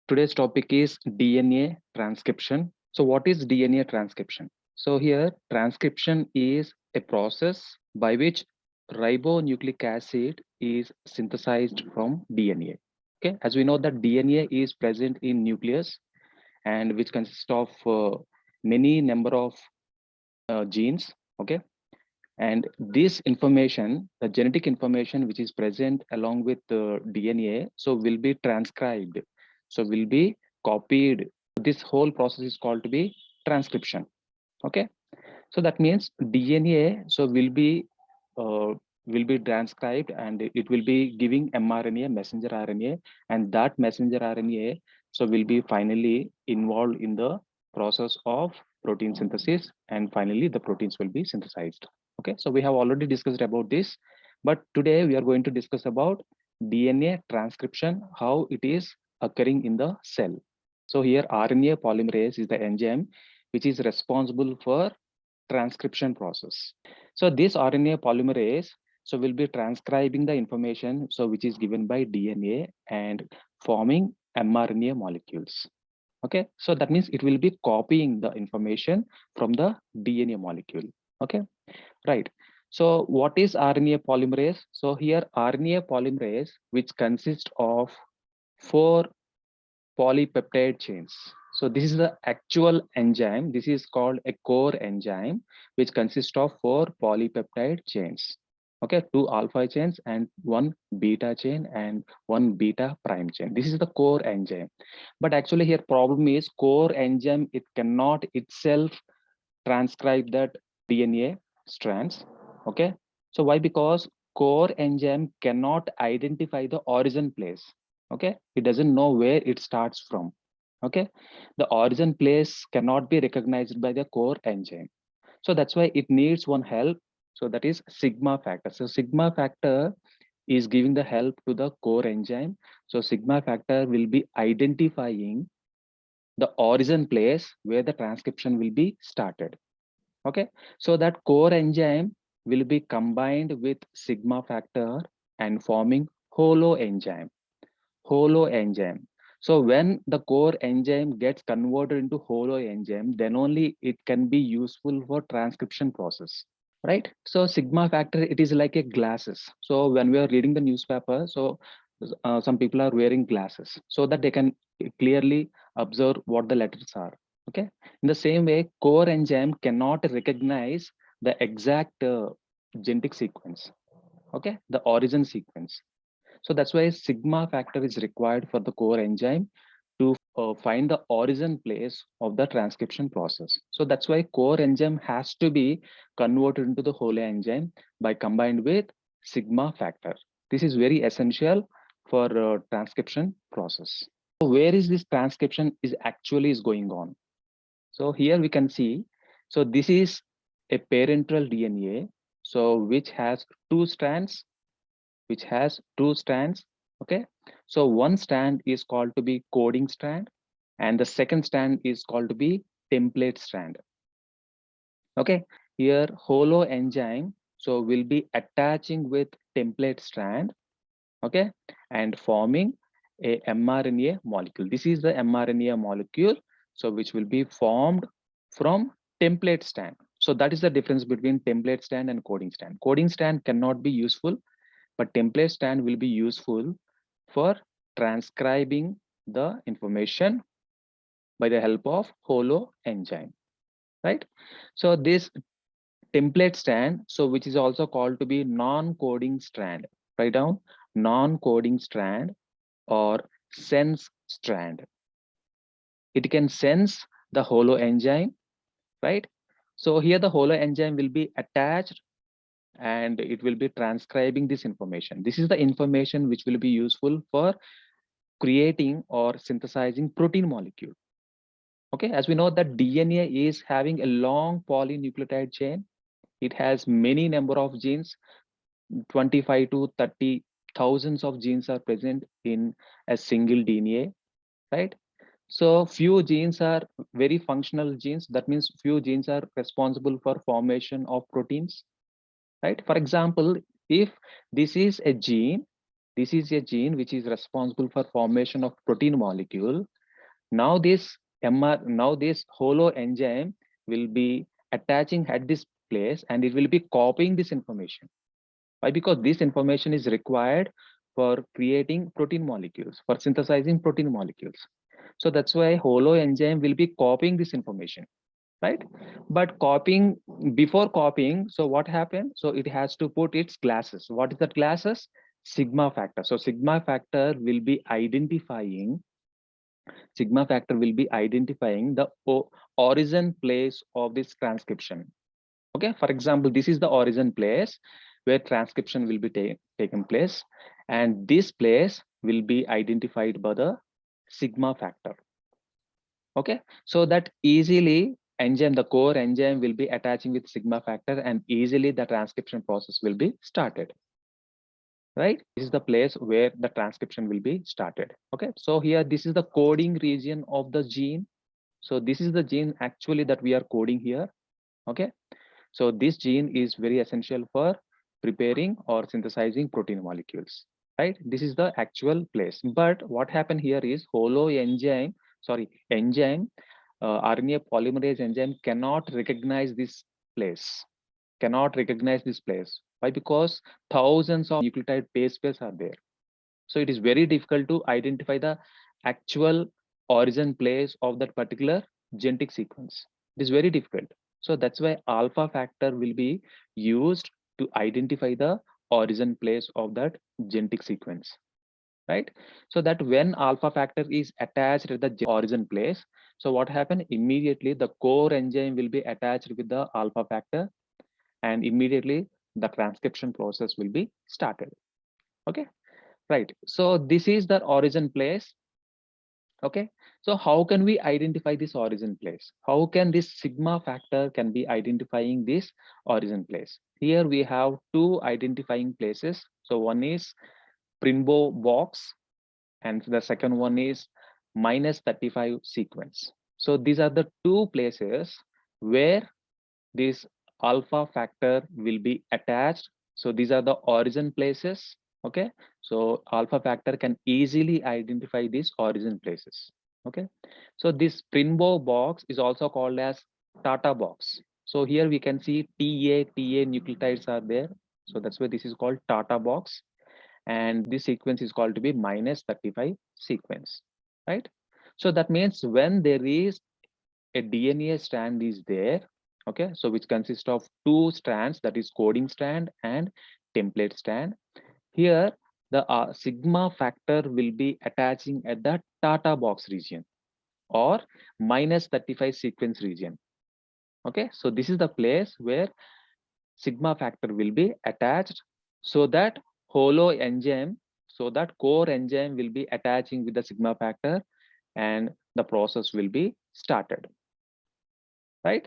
Today's topic is DNA transcription. So, what is DNA transcription? So, here transcription is a process by which ribonucleic acid is synthesized from DNA. Okay, as we know that DNA is present in nucleus and which consists of many number of genes. Okay, and this information, the genetic information which is present along with the DNA, so will be transcribed, so will be copied. This whole process is called to be transcription. Okay, so that means DNA so uh, will be transcribed and it will be giving mRNA, messenger RNA, and that messenger RNA so will be finally involved in the process of protein synthesis, and finally the proteins will be synthesized. Okay, so we have already discussed about this, but today we are going to discuss about DNA transcription, how it is occurring in the cell. So here RNA polymerase is the enzyme which is responsible for transcription process. So this RNA polymerase so will be transcribing the information so which is given by DNA and forming mRNA molecules. Okay, so that means it will be copying the information from the DNA molecule. Okay, right. So what is RNA polymerase? So here RNA polymerase, which consists of 4 polypeptide chains. So this is the actual enzyme. This is called a core enzyme, which consists of 4 polypeptide chains. Okay, 2 alpha chains and 1 beta chain and 1 beta prime chain. This is the core enzyme. But actually here problem is core enzyme, it cannot itself transcribe that DNA strands. Okay, so why? Because core enzyme cannot identify the origin place. Okay, it doesn't know where it starts from. Okay, the origin place cannot be recognized by the core enzyme, so that's why it needs one help. So that is sigma factor. So sigma factor is giving the help to the core enzyme. So sigma factor will be identifying the origin place where the transcription will be started. Okay, so that core enzyme will be combined with sigma factor and forming holo enzyme. Holo enzyme. So when the core enzyme gets converted into holo enzyme, then only it can be useful for transcription process, right? So sigma factor, it is like a glasses. So when we are reading the newspaper, so some people are wearing glasses so that they can clearly observe what the letters are. Okay, in the same way core enzyme cannot recognize the exact genetic sequence. Okay, the origin sequence. So that's why sigma factor is required for the core enzyme to find the origin place of the transcription process. So that's why core enzyme has to be converted into the whole enzyme by combined with sigma factor. This is very essential for transcription process. So where is this transcription is actually is going on? So here we can see, so this is a parental DNA, so which has two strands, Okay, so one strand is called to be coding strand and the second strand is called to be template strand. Okay, here holo enzyme so will be attaching with template strand. Okay, and forming a mRNA molecule. This is the mRNA molecule so which will be formed from template strand. So that is the difference between template strand and coding strand. Coding strand cannot be useful, but template strand will be useful for transcribing the information by the help of holo enzyme, right? So this template strand, so which is also called to be non-coding strand. Write down non-coding strand or sense strand. It can sense the holo enzyme, right? So here the holo enzyme will be attached and it will be transcribing this information. This is the information which will be useful for creating or synthesizing protein molecule. Okay, as we know that DNA is having a long polynucleotide chain. It has many number of genes, 25 to 30 thousands of genes are present in a single DNA, right? So few genes are very functional genes. That means few genes are responsible for formation of proteins, right? For example, if this is a gene, this is a gene which is responsible for formation of protein molecule, Now this holo enzyme will be attaching at this place and it will be copying this information. Why? Because this information is required for creating protein molecules, for synthesizing protein molecules. So that's why holo enzyme will be copying this information, right? But copying, before copying, so what happened? So it has to put its classes. What is that classes? Sigma factor. So sigma factor will be identifying the origin place of this transcription. Okay, for example, this is the origin place where transcription will be taken place, and this place will be identified by the sigma factor. Okay, so that easily enzyme, the core enzyme will be attaching with sigma factor, and easily the transcription process will be started. Right, this is the place where the transcription will be started. Okay, so here this is the coding region of the gene. So this is the gene actually that we are coding here. Okay, so this gene is very essential for preparing or synthesizing protein molecules, right? This is the actual place. But what happened here is enzyme, RNA polymerase enzyme cannot recognize this place, cannot recognize this place. Why? Because thousands of nucleotide base pairs are there. So it is very difficult to identify the actual origin place of that particular genetic sequence. It is very difficult. So that's why alpha factor will be used to identify the origin place of that genetic sequence, right? So that when alpha factor is attached at the origin place, so what happened? Immediately the core enzyme will be attached with the alpha factor, and immediately the transcription process will be started. Okay, right. So this is the origin place. Okay, so how can we identify this origin place? How can this sigma factor can be identifying this origin place? Here we have two identifying places. So one is Prinbo box, and the second one is -35 sequence. So these are the two places where this alpha factor will be attached. So these are the origin places. Okay, so alpha factor can easily identify these origin places. Okay, so this Prinbo box is also called as Tata box. So here we can see Ta nucleotides are there. So that's why this is called Tata box, and this sequence is called to be -35 sequence, right? So that means when there is a DNA strand is there, okay, so which consists of two strands, that is coding strand and template strand. Here the sigma factor will be attaching at the Tata box region or -35 sequence region. Okay, so this is the place where sigma factor will be attached, so that holo enzyme, so that core enzyme will be attaching with the sigma factor, and the process will be started, right?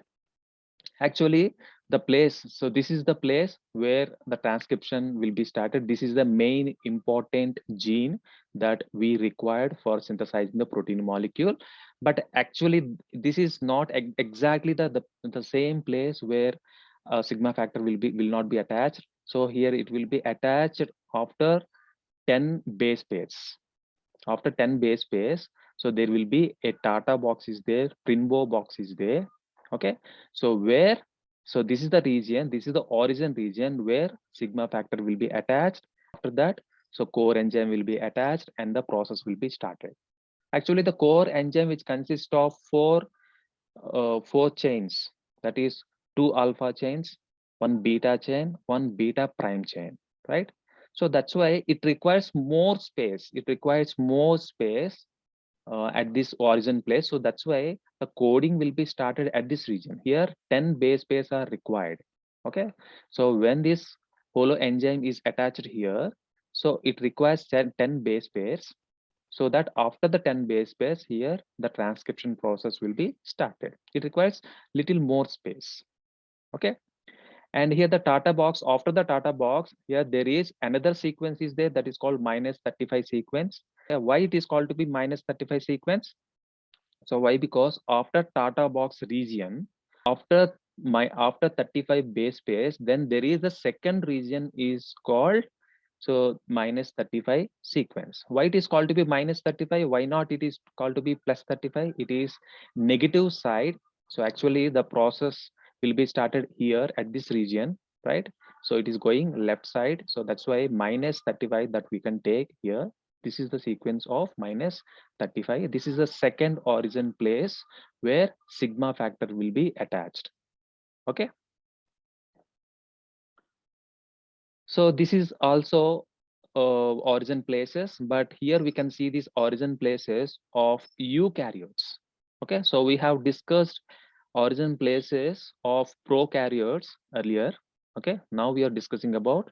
Actually the place, so this is the place where the transcription will be started. This is the main important gene that we required for synthesizing the protein molecule. But actually this is not exactly the same place where sigma factor will not be attached. So here it will be attached after 10 base pairs. After 10 base pairs, so there will be a Tata box is there, Prinbo box is there. Okay, so where, so this is the region, this is the origin region where sigma factor will be attached. After that, so core enzyme will be attached and the process will be started. Actually the core enzyme, which consists of four chains, that is two alpha chains, one beta chain, one beta prime chain, right? So that's why it requires more space, at this origin place. So that's why the coding will be started at this region. Here 10 base pairs are required. Okay, so when this holo enzyme is attached here, so it requires 10 base pairs, so that after the 10 base pairs, here the transcription process will be started. It requires little more space. Okay, and here the Tata box, after the Tata box, here there is another sequence is there, that is called -35 sequence. Why it is called to be -35 sequence? So why? Because after Tata box region, after 35 base pairs, then there is the second region is called So minus 35 sequence. Why it is called to be minus 35? Why not it is called to be plus 35? It is negative side. So actually the process will be started here at this region, right? So it is going left side. So that's why minus 35 that we can take here. This is the sequence of minus 35. This is the second origin place where sigma factor will be attached. Okay. So this is also origin places, but here we can see these origin places of eukaryotes. Okay, so we have discussed origin places of prokaryotes earlier. Okay, now we are discussing about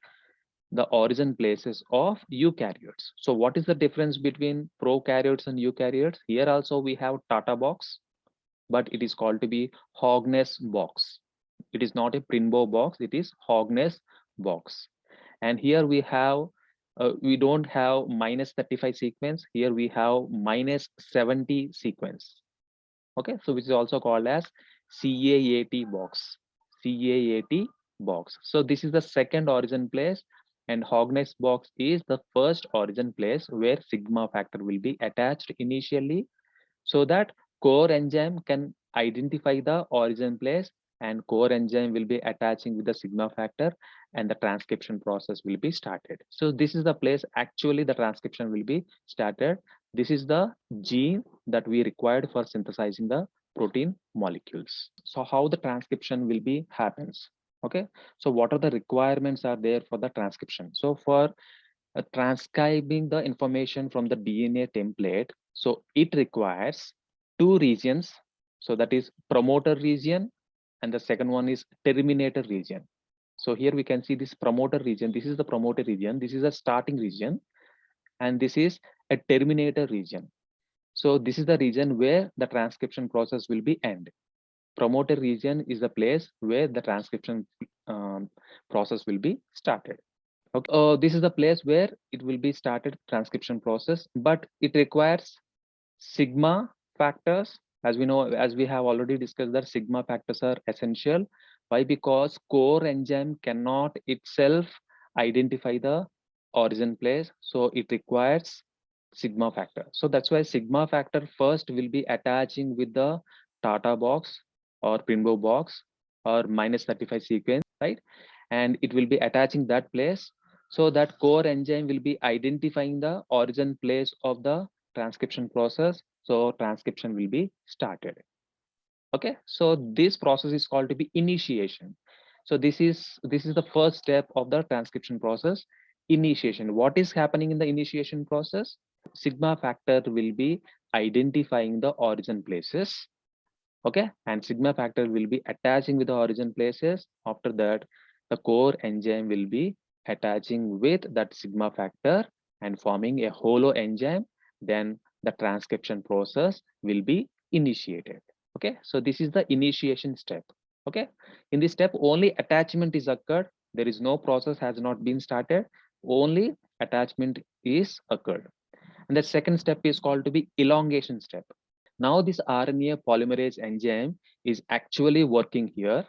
the origin places of eukaryotes. So what is the difference between prokaryotes and eukaryotes? Here also we have Tata box, but it is called to be Hogness box. It is not a Prinbo box, it is Hogness box. And here we don't have minus 35 sequence. Here we have minus 70 sequence. Okay, so which is also called as CAAT box. CAAT box. So this is the second origin place, and Hogness box is the first origin place where sigma factor will be attached initially, so that core enzyme can identify the origin place, and core enzyme will be attaching with the sigma factor, and the transcription process will be started. So this is the place actually the transcription will be started. This is the gene that we required for synthesizing the protein molecules. So how the transcription will be happens? Okay, so what are the requirements are there for the transcription? So for transcribing the information from the DNA template, so it requires two regions. So that is promoter region, and the second one is terminator region. So here we can see this promoter region. This is the promoter region. This is a starting region, and this is a terminator region. So this is the region where the transcription process will be end. Promoter region is the place where the transcription process will be started. Okay, this is the place where it will be started transcription process, but it requires sigma factors. As we know, as we have already discussed, that sigma factors are essential. Why? Because core enzyme cannot itself identify the origin place, so it requires sigma factor. So that's why sigma factor first will be attaching with the Tata box or Prinbo box or minus 35 sequence, right? And it will be attaching that place, so that core enzyme will be identifying the origin place of the transcription process. So transcription will be started. Okay, so this process is called to be initiation. So this is the first step of the transcription process, initiation. What is happening in the initiation process? Sigma factor will be identifying the origin places. Okay, and sigma factor will be attaching with the origin places. After that, the core enzyme will be attaching with that sigma factor and forming a holo enzyme. Then the transcription process will be initiated. Okay, so this is the initiation step. Okay, in this step only attachment is occurred. There is no process has not been started, only attachment is occurred. And the second step is called to be elongation step. Now this RNA polymerase enzyme is actually working here.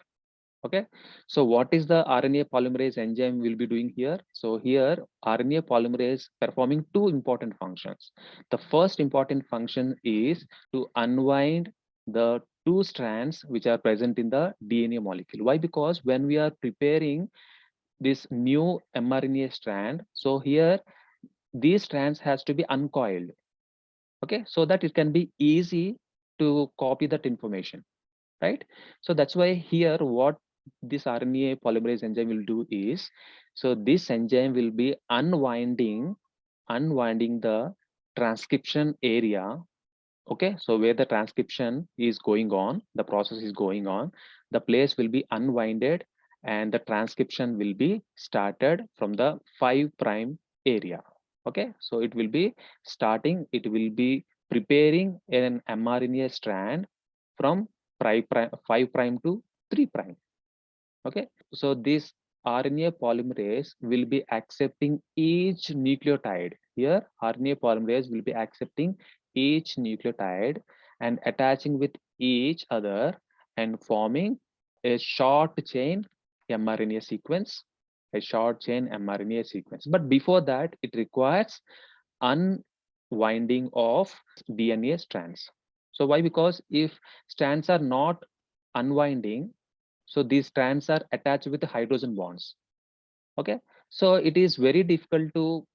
Okay, so what is the RNA polymerase enzyme will be doing here? So here RNA polymerase performing two important functions. The first important function is to unwind the two strands which are present in the DNA molecule. Why? Because when we are preparing this new mRNA strand, so here these strands has to be uncoiled. Okay, so that it can be easy to copy that information, right? So that's why here what this RNA polymerase enzyme will do is, so this enzyme will be unwinding the transcription area. Okay, so where the transcription is going on, the process is going on, the place will be unwinded, and the transcription will be started from the 5 prime area. Okay, so it will be starting, it will be preparing an mRNA strand from 5 prime to 3 prime. Okay, so this RNA polymerase will be accepting each nucleotide. Here RNA polymerase will be accepting each nucleotide and attaching with each other and forming a short chain mRNA sequence. a short chain mRNA sequence. But before that, it requires unwinding of DNA strands. So why? Because if strands are not unwinding, so these strands are attached with hydrogen bonds. Okay, so it is very difficult to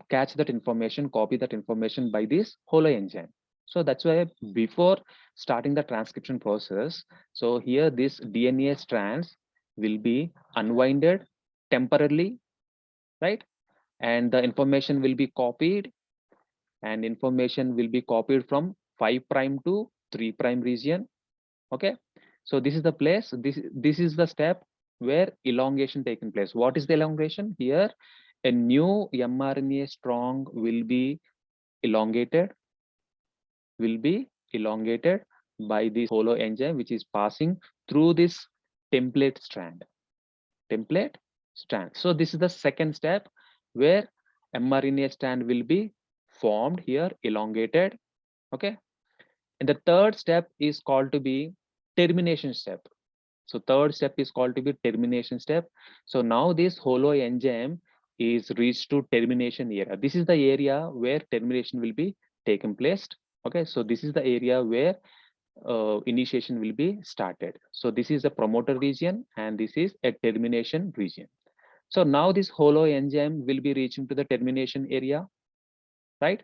catch that information, copy that information by this holoenzyme. So that's why before starting the transcription process, so here this DNA strands will be unwinded temporarily, right? And the information will be copied, and information will be copied from 5 prime to 3 prime region. Okay, so this is the place, this is the step where elongation taking place. What is the elongation? Here a new mRNA strong elongated will be elongated by this holoenzyme, which is passing through this template strand. Template strand. So this is the second step where mRNA strand will be formed here, elongated. Okay. And the third step is called to be termination step. So third step is called to be termination step. So now this holoenzyme is reached to termination area. This is the area where termination will be taken place. Okay, so this is the area where initiation will be started. So this is the promoter region and this is a termination region. So now this holoenzyme will be reaching to the termination area, right?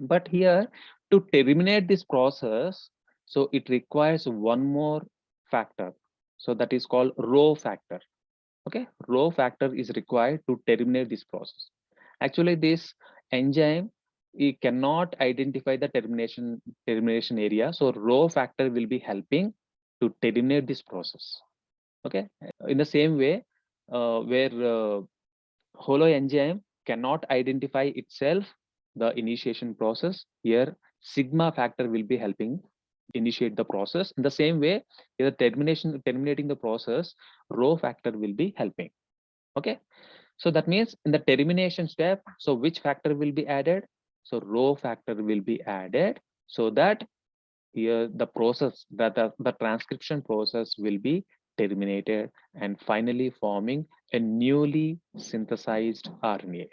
But here to terminate this process, so it requires one more factor. So that is called rho factor. Okay, rho factor is required to terminate this process. Actually, this enzyme, it cannot identify the termination area. So rho factor will be helping to terminate this process. Okay, in the same way, where holoenzyme cannot identify itself the initiation process, here sigma factor will be helping initiate the process. In the same way, here terminating the process, rho factor will be helping. Okay, so that means in the termination step, so which factor will be added? So rho factor will be added, so that here the process, that the transcription process will be terminated, and finally forming a newly synthesized RNA.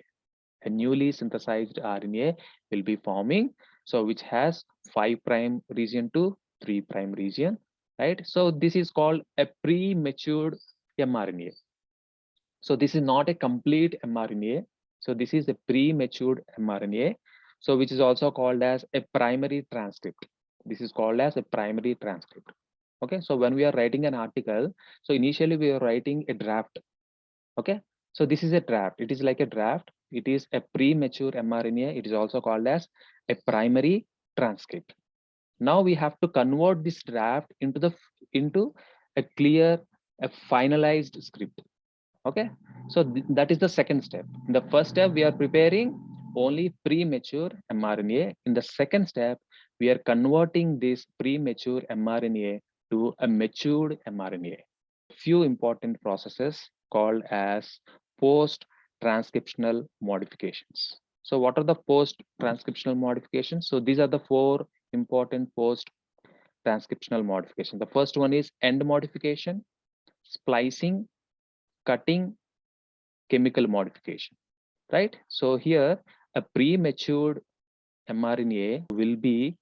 A newly synthesized RNA will be forming, so which has 5 prime region to 3 prime region, right? So this is called a prematured mRNA. So this is not a complete mRNA. So this is a prematured mRNA. So which is also called as a primary transcript. This is called as a primary transcript. Okay, so when we are writing an article, so initially we are writing a draft. Okay, so this is a draft. It is like a draft. It is a premature mRNA. It is also called as a primary transcript. Now we have to convert this draft into a clear, a finalized script. Okay, so that is the second step. In the first step, we are preparing only premature mRNA. In the second step, we are converting this premature mRNA to a matured mRNA. Few important processes called as post transcriptional modifications. So what are the post transcriptional modifications? So these are the 4 important post transcriptional modifications. The first one is end modification, splicing, cutting, chemical modification, right? So here a prematured mRNA will be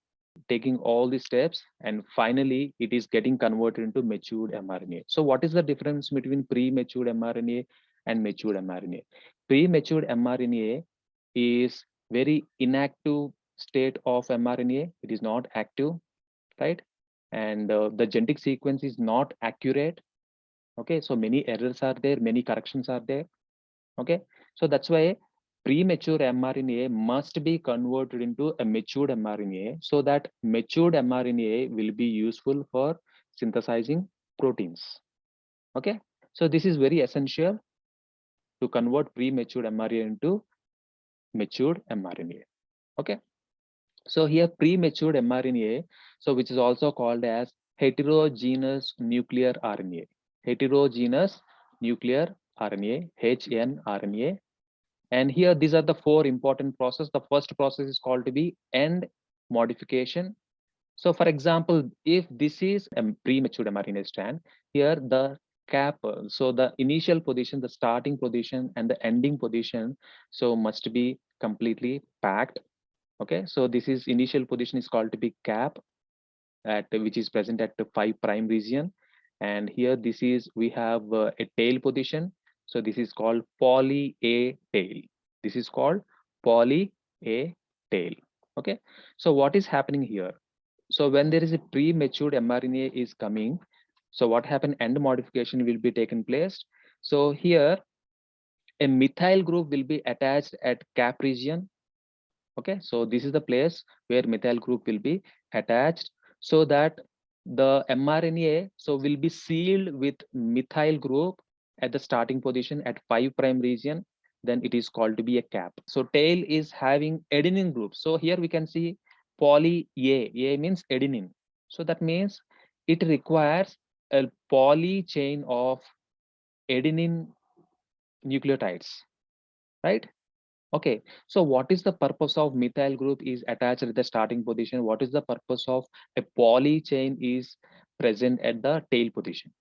taking all the steps, and finally it is getting converted into matured mRNA. So what is the difference between prematured mRNA and matured mRNA? Prematured mRNA is very inactive state of mRNA. It is not active, right? And the genetic sequence is not accurate. Okay, so many errors are there, many corrections are there. Okay, so that's why premature mRNA must be converted into a matured mRNA, so that matured mRNA will be useful for synthesizing proteins. Okay, so this is very essential to convert premature mRNA into matured mRNA. Okay, so here premature mRNA, so which is also called as heterogeneous nuclear RNA. Heterogeneous nuclear RNA, hnRNA. And here, these are the 4 important processes. The first process is called to be end modification. So for example, if this is a premature mRNA strand, here the cap. So the initial position, the starting position and the ending position, so must be completely packed. Okay, so this is initial position is called to be cap, at which is present at the 5 prime region. And here this is, we have a tail position, so this is called poly A tail. This is called poly A tail. Okay, so what is happening here? So when there is a pre-matured mRNA is coming, so what happened, end modification will be taken place. So here a methyl group will be attached at cap region. Okay, so this is the place where methyl group will be attached, so that the mRNA so will be sealed with methyl group at the starting position at 5 prime region. Then it is called to be a cap. So tail is having adenine group. So here we can see poly A means adenine. So that means it requires a poly chain of adenine nucleotides, right? Okay, so what is the purpose of methyl group is attached at the starting position? What is the purpose of a poly chain is present at the tail position?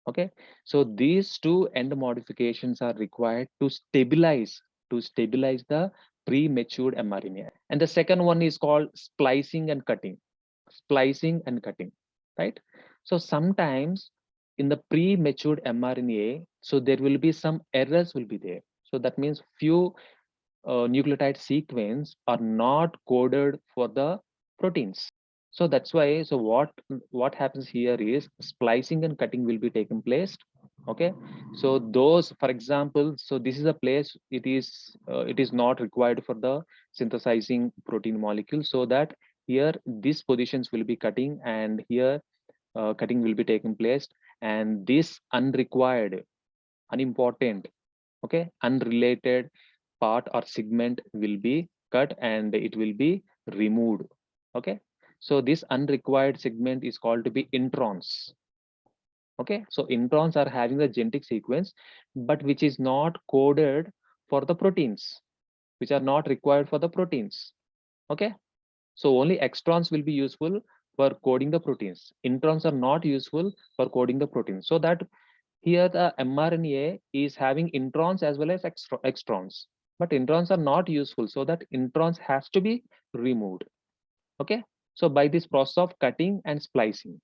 Okay, so these two end modifications are required to stabilize the pre-matured mRNA. And the second one is called splicing and cutting. Splicing and cutting, right? So sometimes in the pre-matured mRNA, so there will be some errors will be there. So that means few nucleotide sequence are not coded for the proteins. So that's why, so what happens here is splicing and cutting will be taken place. Okay, so those, for example, so this is a place it is not required for the synthesizing protein molecule, so that here these positions will be cutting, and here cutting will be taken place, and this unrequired, unimportant, okay, unrelated part or segment will be cut and it will be removed. Okay, so this unrequired segment is called to be introns. Okay, so introns are having the genetic sequence but which is not coded for the proteins, which are not required for the proteins. Okay, so only extrons will be useful for coding the proteins. Introns are not useful for coding the proteins. So that here the mRNA is having introns as well as extrons, but introns are not useful, so that introns has to be removed. Okay, so by this process of cutting and splicing,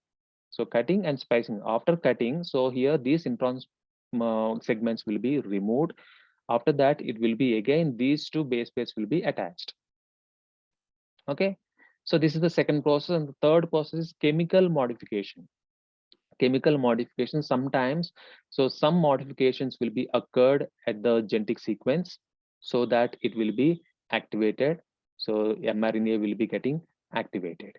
so cutting and splicing, after cutting, so here these introns segments will be removed. After that, it will be again these two base pairs will be attached. Okay, so this is the second process, and the third process is chemical modification. Chemical modification sometimes, so some modifications will be occurred at the genetic sequence, so that it will be activated, so mRNA will be getting activated.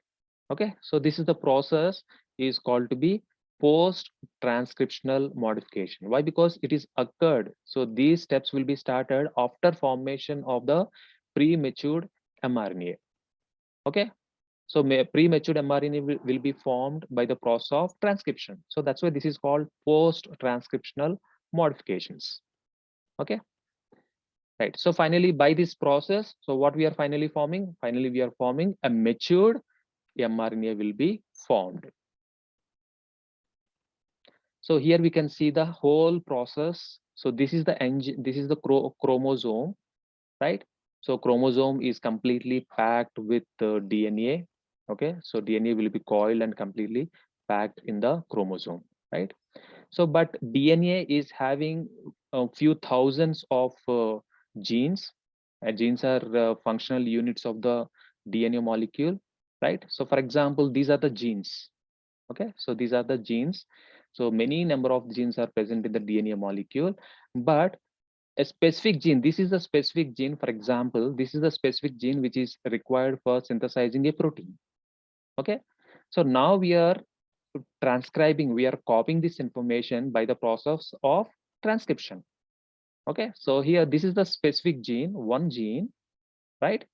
Okay, so this is the process is called to be post transcriptional modification. Why? Because it is occurred, so these steps will be started after formation of the prematured mRNA. Okay, so prematured mRNA will be formed by the process of transcription. So that's why this is called post-transcriptional modifications. Okay, right. So finally, by this process, so what we are finally forming? Finally, we are forming a matured mRNA will be formed. So here we can see the whole process. So this is the engine, this is the chromosome, right? So chromosome is completely packed with the DNA. Okay, so DNA will be coiled and completely packed in the chromosome, right? So but DNA is having a few thousands of genes. Genes are functional units of the DNA molecule, right? So for example, these are the genes. Okay, so these are the genes. So many number of genes are present in the DNA molecule, but a specific gene, this is a specific gene. For example, this is a specific gene which is required for synthesizing a protein. Okay, so now we are transcribing, we are copying this information by the process of transcription. Okay, so here this is the specific gene, one gene, right?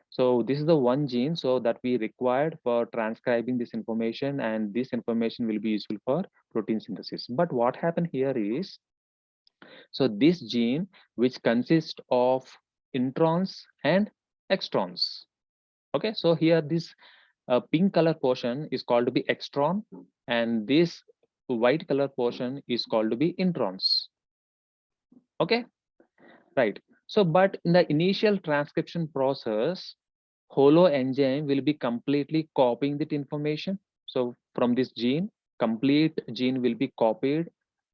So this is the one gene so that we required for transcribing this information, and this information will be useful for protein synthesis. But what happened here is, so this gene which consists of introns and extrons. Okay, so here this pink color portion is called to be extron, and this white color portion is called to be introns. Okay, right. So, but in the initial transcription process, holo enzyme will be completely copying that information. So from this gene, complete gene will be copied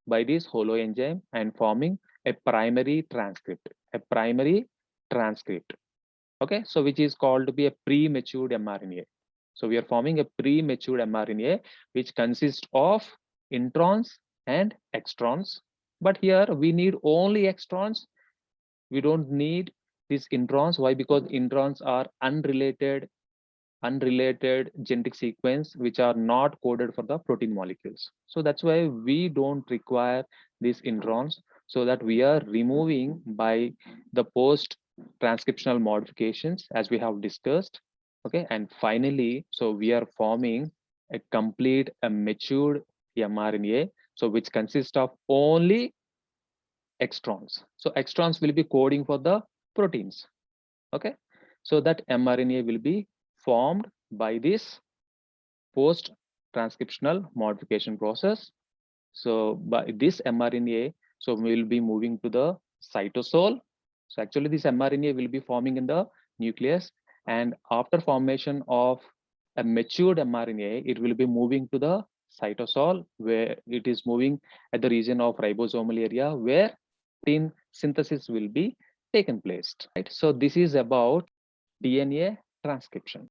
by this holo enzyme and forming a primary transcript, a primary transcript. Okay, so which is called to be a prematured mRNA. So we are forming a prematured mRNA, which consists of introns and extrons. But here we need only extrons. We don't need these introns. Why? Because introns are unrelated genetic sequence which are not coded for the protein molecules. So that's why we don't require these introns, so that we are removing by the post transcriptional modifications as we have discussed. Okay, and finally, so we are forming a complete, a matured mRNA, so which consists of only extrons. So extrons will be coding for the proteins. Okay, so that mRNA will be formed by this post transcriptional modification process. So by this mRNA, so we will be moving to the cytosol. So actually this mRNA will be forming in the nucleus, and after formation of a matured mRNA, it will be moving to the cytosol, where it is moving at the region of ribosomal area where protein synthesis will be taken place, right? So this is about DNA transcription.